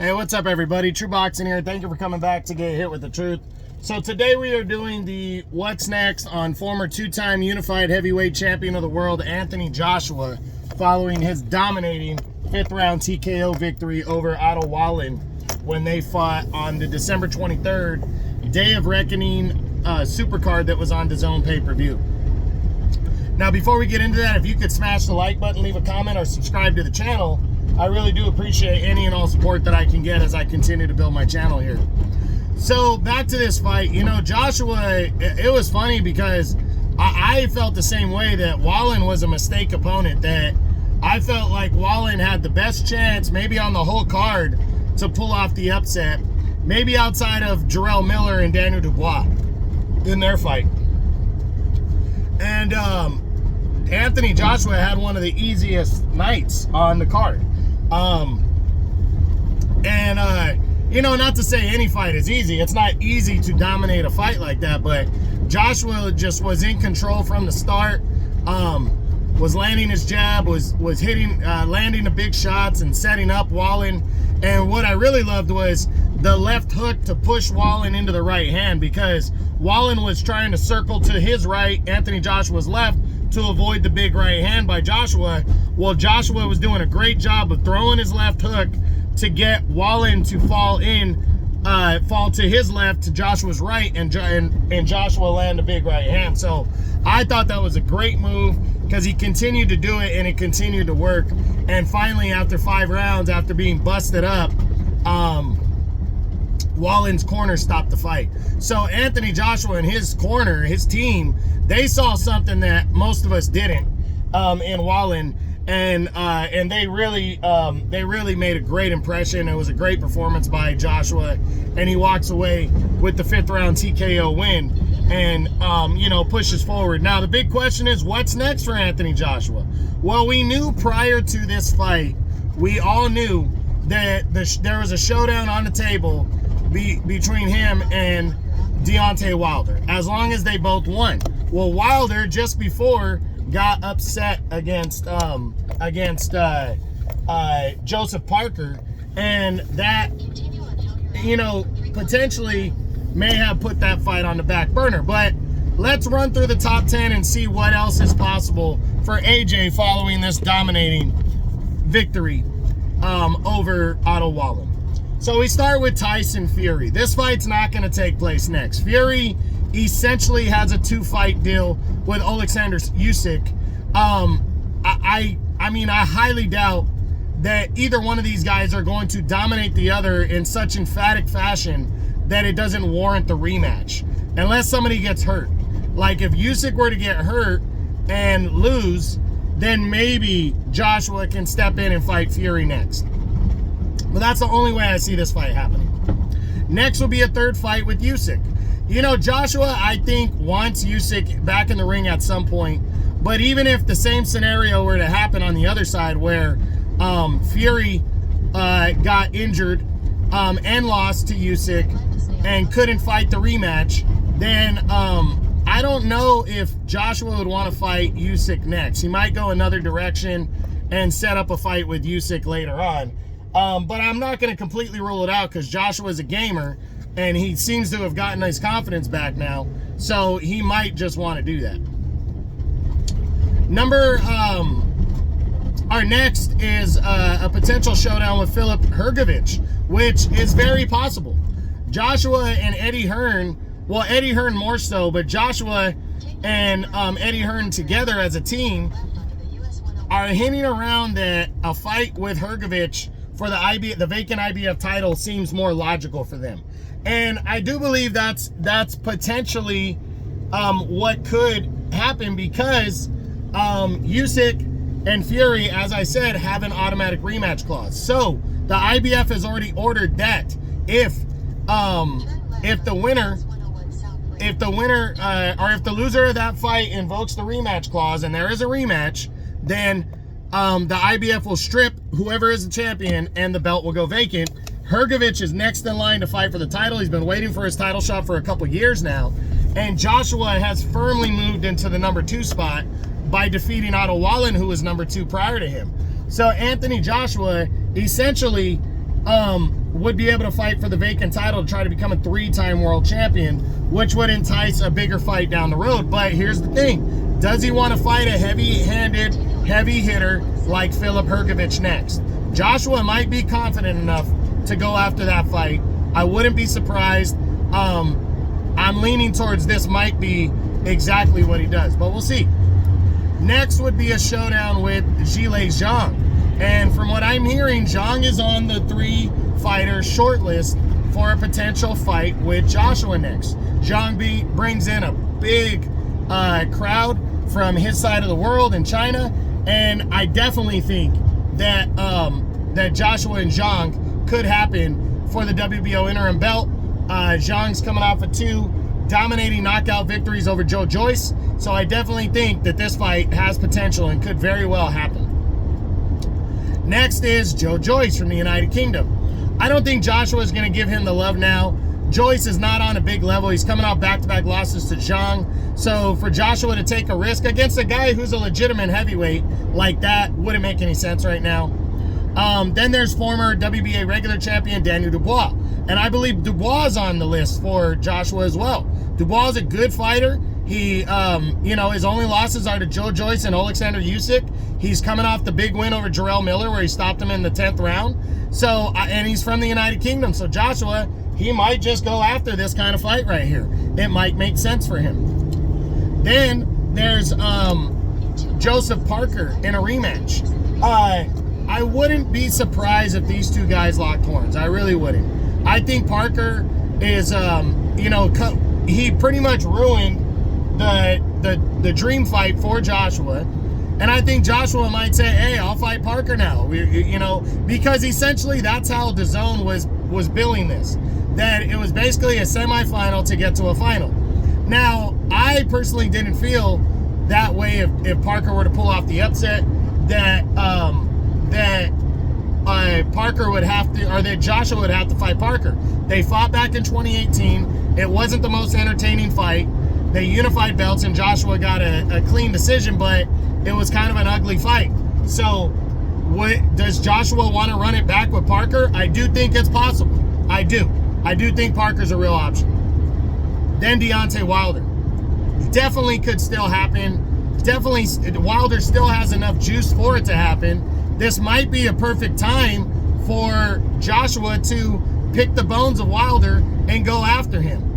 Hey, what's up, everybody? True Boxing here. Thank you for coming back to get hit with the truth. So today we are doing the what's next on former two-time unified heavyweight champion of the world, Anthony Joshua, following his dominating fifth-round TKO victory over Otto Wallin when they fought on the December 23rd Day of Reckoning supercard that was on DAZN pay-per-view. Now, before we get into that, if you could smash the like button, leave a comment, or subscribe to the channel, I really do appreciate any and all support that I can get as I continue to build my channel here. So back to this fight, you know, Joshua, it was funny because I felt the same way, that Wallin was a mistake opponent, that I felt like Wallin had the best chance maybe on the whole card to pull off the upset, maybe outside of Jarrell Miller and Daniel Dubois in their fight. And Anthony Joshua had one of the easiest nights on the card. You know, not to say any fight is easy. It's not easy to dominate a fight like that, but Joshua just was in control from the start. Was landing his jab, was hitting, landing the big shots and setting up Wallin. And what I really loved was the left hook to push Wallin into the right hand, because Wallin was trying to circle to his right, Anthony Joshua's left, to avoid the big right hand by Joshua. Well, Joshua was doing a great job of throwing his left hook to get Wallin to fall to his left, to Joshua's right, and Joshua land a big right hand. So I thought that was a great move, because he continued to do it and it continued to work. And finally, after 5 rounds, after being busted up, Wallin's corner stopped the fight. So Anthony Joshua and his corner, his team, they saw something that most of us didn't in Wallin, and they really made a great impression. It was a great performance by Joshua, and he walks away with the 5th round TKO win, and you know, pushes forward. Now the big question is, what's next for Anthony Joshua? Well, we knew prior to this fight, we all knew that there was a showdown on the table between him and Deontay Wilder, as long as they both won. Well, Wilder just before got upset against Joseph Parker, and that, you know, potentially may have put that fight on the back burner. But let's run through the top 10 and see what else is possible for AJ following this dominating victory over Otto Wallin. So we start with Tyson Fury. This fight's not going to take place next. Fury essentially has a 2-fight deal with Alexander Usyk. I mean, I highly doubt that either one of these guys are going to dominate the other in such emphatic fashion that it doesn't warrant the rematch, unless somebody gets hurt. Like if Usyk were to get hurt and lose, then maybe Joshua can step in and fight Fury next. But that's the only way I see this fight happening. Next will be a 3rd fight with Usyk. You know, Joshua, I think, wants Usyk back in the ring at some point. But even if the same scenario were to happen on the other side, where Fury got injured and lost to Usyk and couldn't fight the rematch, then I don't know if Joshua would want to fight Usyk next. He might go another direction and set up a fight with Usyk later on. But I'm not going to completely rule it out, because Joshua is a gamer and he seems to have gotten his confidence back now. So he might just want to do that. Our next is a potential showdown with Filip Hrgović, which is very possible. Joshua and Eddie Hearn, well, Eddie Hearn more so, but Joshua and Eddie Hearn together as a team are hinting around that a fight with Hrgović for the vacant IBF title seems more logical for them. And I do believe that's potentially what could happen, because Usyk and Fury, as I said, have an automatic rematch clause. So the IBF has already ordered that if the loser of that fight invokes the rematch clause and there is a rematch, then the IBF will strip whoever is the champion and the belt will go vacant. Hrgović is next in line to fight for the title. He's been waiting for his title shot for a couple years now. And Joshua has firmly moved into the number 2 spot by defeating Otto Wallin, who was number 2 prior to him. So Anthony Joshua essentially would be able to fight for the vacant title to try to become a 3-time world champion, which would entice a bigger fight down the road. But here's the thing. Does he want to fight a heavy-handed, heavy hitter like Filip Hrgović next? Joshua might be confident enough to go after that fight. I wouldn't be surprised. I'm leaning towards this might be exactly what he does, but we'll see. Next would be a showdown with Zhilei Zhang. And from what I'm hearing, Zhang is on the 3-fighter shortlist for a potential fight with Joshua next. Zhang brings in a big crowd from his side of the world in China, and I definitely think that that Joshua and Zhang could happen for the WBO interim belt. Zhang's coming off of 2 dominating knockout victories over Joe Joyce, so I definitely think that this fight has potential and could very well happen. Next is Joe Joyce from the United Kingdom. I don't think Joshua is going to give him the love now. Joyce is not on a big level. He's coming off back-to-back losses to Zhang. So for Joshua to take a risk against a guy who's a legitimate heavyweight like that wouldn't make any sense right now. Then there's former WBA regular champion Daniel Dubois. And I believe Dubois is on the list for Joshua as well. Dubois is a good fighter. He, his only losses are to Joe Joyce and Alexander Usyk. He's coming off the big win over Jarrell Miller where he stopped him in the 10th round. So, and he's from the United Kingdom. So Joshua, he might just go after this kind of fight right here. It might make sense for him. Then there's Joseph Parker in a rematch. I wouldn't be surprised if these two guys locked horns. I really wouldn't. I think Parker is, he pretty much ruined the dream fight for Joshua. And I think Joshua might say, hey, I'll fight Parker now. Because essentially that's how DAZN was billing this. That it was basically a semifinal to get to a final. Now, I personally didn't feel that way if Parker were to pull off the upset, that Parker would have to, or that Joshua would have to fight Parker. They fought back in 2018. It wasn't the most entertaining fight. They unified belts and Joshua got a clean decision, but it was kind of an ugly fight. So does Joshua want to run it back with Parker? I do think it's possible. I do think Parker's a real option. Then Deontay Wilder. Definitely could still happen. Definitely, Wilder still has enough juice for it to happen. This might be a perfect time for Joshua to pick the bones of Wilder and go after him.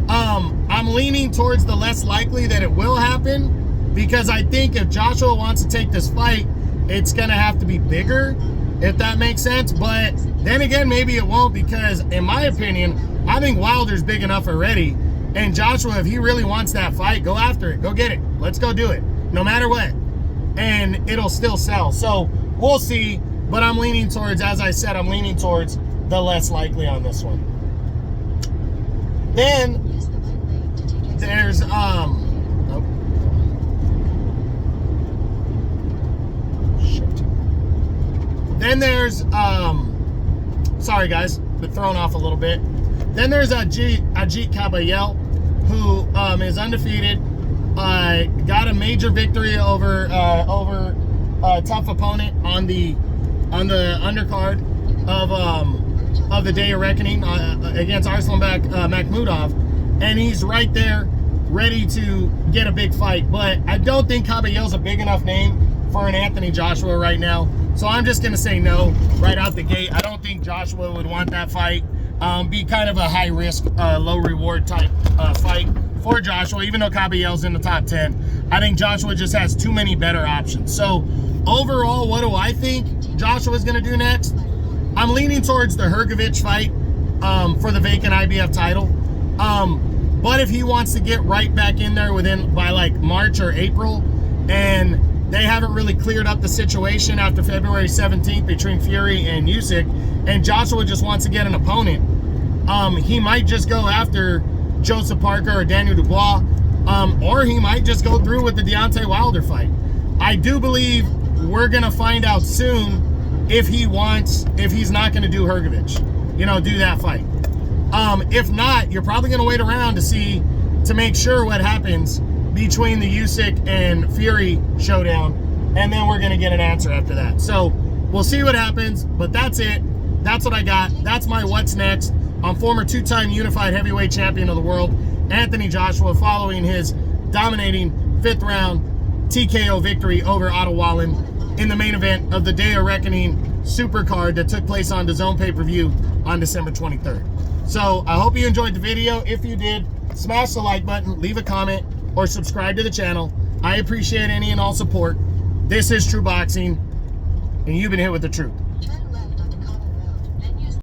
I'm leaning towards the less likely that it will happen, because I think if Joshua wants to take this fight, it's going to have to be bigger, if that makes sense. But then again, maybe it won't, because in my opinion, I think Wilder's big enough already. And Joshua, if he really wants that fight, go after it. Go get it. Let's go do it. No matter what. And it'll still sell. So we'll see. But I'm leaning towards, as I said, I'm leaning towards the less likely on this one. Then there's Then there's sorry guys, been thrown off a little bit. Then there's Ajit Caballel, who is undefeated. Got a major victory over a tough opponent on the undercard of the Day of Reckoning against Arslanbek Makhmudov, and he's right there ready to get a big fight. But I don't think Caballel's a big enough name for an Anthony Joshua right now, so I'm just gonna say no right out the gate. I don't think Joshua would want that fight. Be kind of a high risk, low reward type fight for Joshua, even though Caballel's in the top 10. I think Joshua just has too many better options. So overall, what do I think Joshua's gonna do next? I'm leaning towards the Hrgović fight for the vacant IBF title. But if he wants to get right back in there by like March or April, and they haven't really cleared up the situation after February 17th between Fury and Usyk, and Joshua just wants to get an opponent, he might just go after Joseph Parker or Daniel Dubois, or he might just go through with the Deontay Wilder fight. I do believe we're gonna find out soon if he's not gonna do Hrgović, do that fight. If not, you're probably gonna wait around to make sure what happens between the Usyk and Fury showdown, and then we're gonna get an answer after that. So we'll see what happens, but that's it. that's what I got. That's my what's next on former two-time unified heavyweight champion of the world, Anthony Joshua, following his dominating 5th round TKO victory over Otto Wallin in the main event of the Day of Reckoning Supercard that took place on DAZN pay-per-view on December 23rd. So I hope you enjoyed the video. If you did, smash the like button, leave a comment, or subscribe to the channel. I appreciate any and all support. This is True Boxing, and you've been hit with the truth.